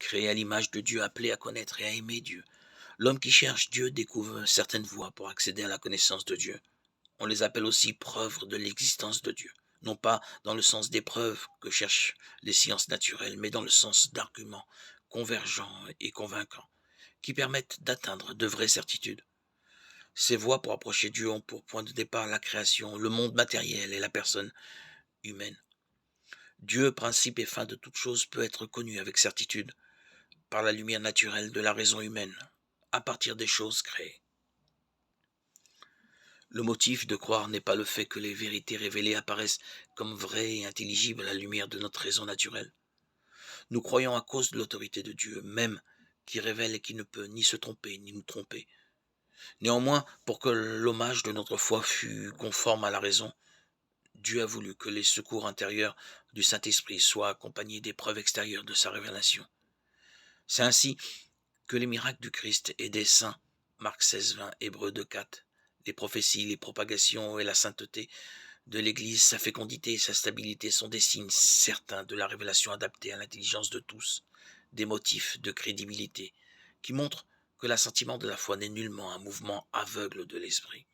créé à l'image de Dieu, appelé à connaître et à aimer Dieu. L'homme qui cherche Dieu découvre certaines voies pour accéder à la connaissance de Dieu. On les appelle aussi preuves de l'existence de Dieu. Non pas dans le sens des preuves que cherchent les sciences naturelles, mais dans le sens d'arguments convergents et convaincants, qui permettent d'atteindre de vraies certitudes. Ces voies pour approcher Dieu ont pour point de départ la création, le monde matériel et la personne humaine. Dieu, principe et fin de toute chose, peut être connu avec certitude par la lumière naturelle de la raison humaine, à partir des choses créées. Le motif de croire n'est pas le fait que les vérités révélées apparaissent comme vraies et intelligibles à la lumière de notre raison naturelle. Nous croyons à cause de l'autorité de Dieu, même qui révèle et qui ne peut ni se tromper ni nous tromper. Néanmoins, pour que l'hommage de notre foi fût conforme à la raison, Dieu a voulu que les secours intérieurs du Saint-Esprit soient accompagnés des preuves extérieures de sa révélation. C'est ainsi que les miracles du Christ et des saints, Marc 16, 20, Hébreux 2, 4, les prophéties, les propagations et la sainteté de l'Église, sa fécondité et sa stabilité sont des signes certains de la révélation adaptée à l'intelligence de tous, des motifs de crédibilité, qui montrent que l'assentiment de la foi n'est nullement un mouvement aveugle de l'esprit.